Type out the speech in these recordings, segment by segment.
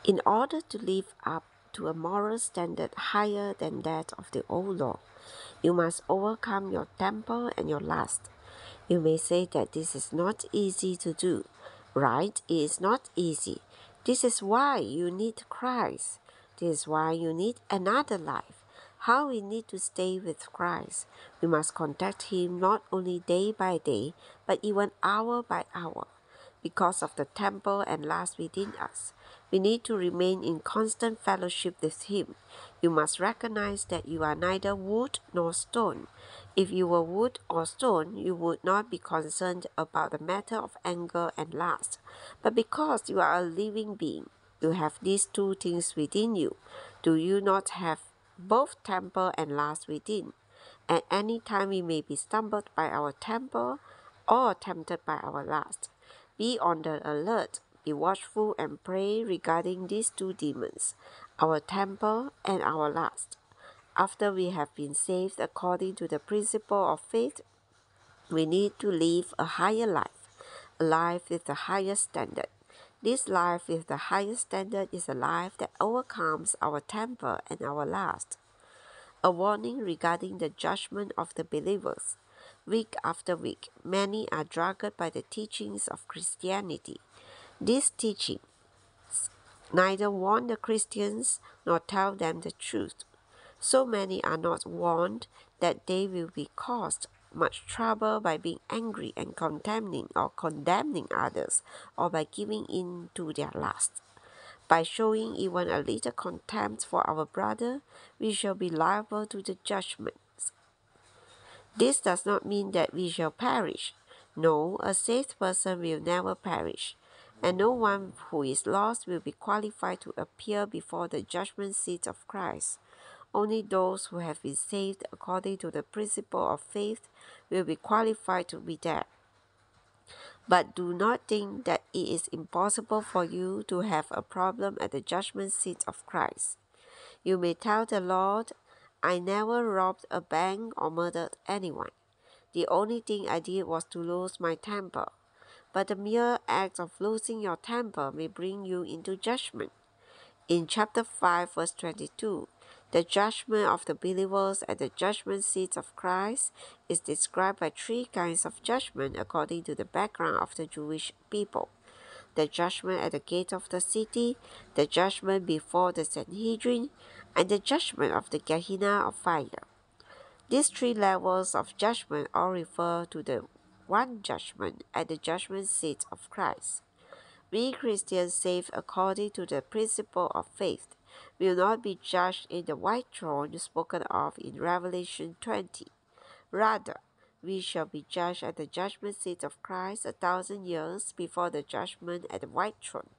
In order to live up to a moral standard higher than that of the old law, you must overcome your temper and your lust. You may say that this is not easy to do. Right? It is not easy. This is why you need Christ. This is why you need another life. How we need to stay with Christ. We must contact Him not only day by day, but even hour by hour. Because of the temple and lust within us, we need to remain in constant fellowship with Him. You must recognize that you are neither wood nor stone. If you were wood or stone, you would not be concerned about the matter of anger and lust. But because you are a living being, you have these two things within you. Do you not have both temper and lust within? At any time we may be stumbled by our temper or tempted by our lust. Be on the alert, be watchful and pray regarding these two demons, our temper and our lust. After we have been saved according to the principle of faith, we need to live a higher life, a life with a higher standard. This life with the highest standard is a life that overcomes our temper and our lust. A warning regarding the judgment of the believers. Week after week, many are drugged by the teachings of Christianity. These teachings neither warn the Christians nor tell them the truth. So many are not warned that they will be caused much trouble by being angry and condemning others, or by giving in to their lust. By showing even a little contempt for our brother, we shall be liable to the judgment. This does not mean that we shall perish. No, a saved person will never perish, and no one who is lost will be qualified to appear before the judgment seat of Christ. Only those who have been saved according to the principle of faith will be qualified to be there. But do not think that it is impossible for you to have a problem at the judgment seat of Christ. You may tell the Lord, I never robbed a bank or murdered anyone. The only thing I did was to lose my temper. But the mere act of losing your temper may bring you into judgment. In chapter 5, verse 22, the judgment of the believers at the judgment seat of Christ is described by three kinds of judgment according to the background of the Jewish people. The judgment at the gate of the city, the judgment before the Sanhedrin, and the judgment of the Gehenna of fire. These three levels of judgment all refer to the one judgment at the judgment seat of Christ. We Christians saved according to the principle of faith will not be judged in the white throne spoken of in Revelation 20. Rather, we shall be judged at the judgment seat of Christ 1,000 years before the judgment at the white throne.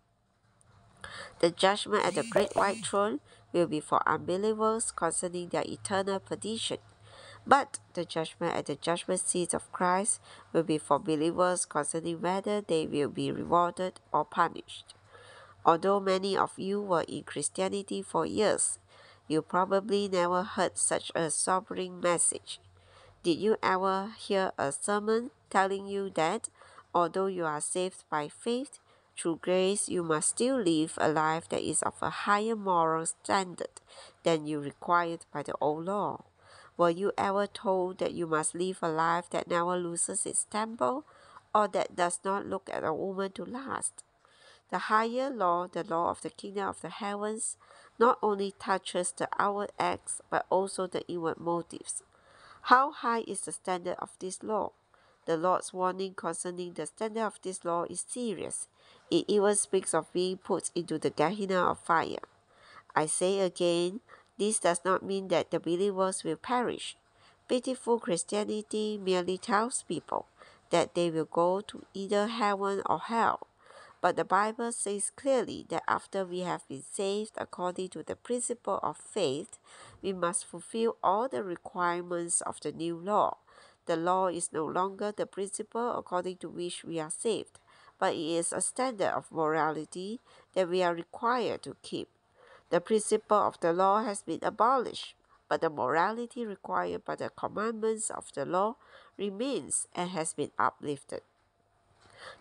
The judgment at the great white throne will be for unbelievers concerning their eternal perdition. But the judgment at the judgment seat of Christ will be for believers concerning whether they will be rewarded or punished. Although many of you were in Christianity for years, you probably never heard such a sobering message. Did you ever hear a sermon telling you that, although you are saved by faith, through grace you must still live a life that is of a higher moral standard than you required by the old law? Were you ever told that you must live a life that never loses its temper, or that does not look at a woman to lust? The higher law, the law of the kingdom of the heavens, not only touches the outward acts, but also the inward motives. How high is the standard of this law? The Lord's warning concerning the standard of this law is serious. It even speaks of being put into the Gehenna of fire. I say again, this does not mean that the believers will perish. Pitiful Christianity merely tells people that they will go to either heaven or hell. But the Bible says clearly that after we have been saved according to the principle of faith, we must fulfill all the requirements of the new law. The law is no longer the principle according to which we are saved, but it is a standard of morality that we are required to keep. The principle of the law has been abolished, but the morality required by the commandments of the law remains and has been uplifted.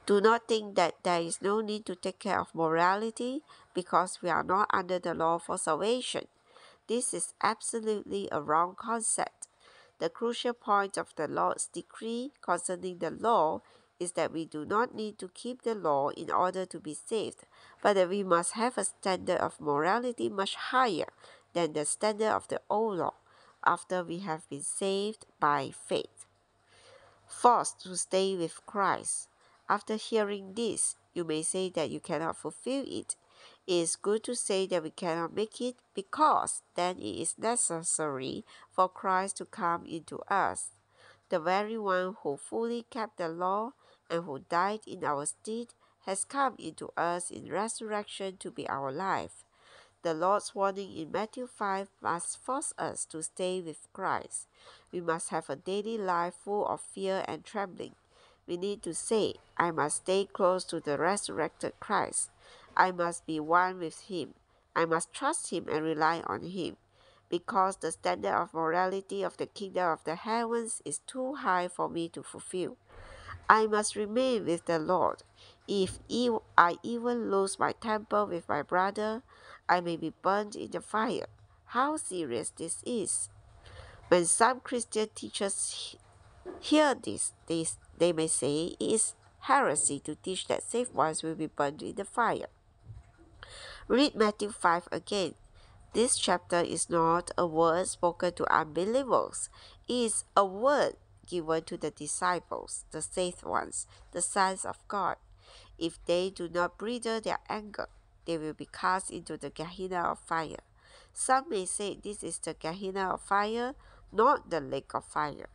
Do not think that there is no need to take care of morality because we are not under the law for salvation. This is absolutely a wrong concept. The crucial point of the Lord's decree concerning the law is that we do not need to keep the law in order to be saved, but that we must have a standard of morality much higher than the standard of the old law after we have been saved by faith. Forced to stay with Christ. After hearing this, you may say that you cannot fulfill it. It is good to say that we cannot make it because then it is necessary for Christ to come into us. The very one who fully kept the law and who died in our stead has come into us in resurrection to be our life. The Lord's warning in Matthew 5 must force us to stay with Christ. We must have a daily life full of fear and trembling. We need to say, I must stay close to the resurrected Christ. I must be one with Him. I must trust Him and rely on Him. Because the standard of morality of the kingdom of the heavens is too high for me to fulfill. I must remain with the Lord. If I even lose my temper with my brother, I may be burned in the fire. How serious this is! When some Christian teachers hear this, they may say it is heresy to teach that saved ones will be burned in the fire. Read Matthew 5 again. This chapter is not a word spoken to unbelievers. It is a word given to the disciples, the saved ones, the sons of God. If they do not bridle their anger, they will be cast into the Gehenna of fire. Some may say this is the Gehenna of fire, not the lake of fire.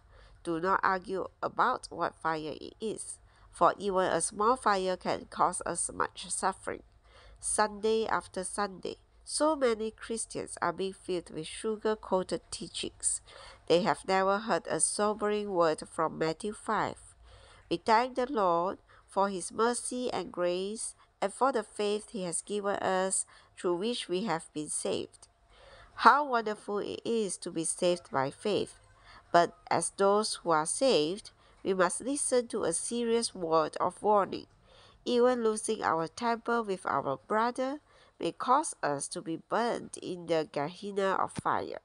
Do not argue about what fire it is, for even a small fire can cause us much suffering. Sunday after Sunday, so many Christians are being filled with sugar-coated teachings. They have never heard a sobering word from Matthew 5. We thank the Lord for His mercy and grace and for the faith He has given us through which we have been saved. How wonderful it is to be saved by faith. But as those who are saved, we must listen to a serious word of warning. Even losing our temper with our brother may cause us to be burned in the Gehenna of fire.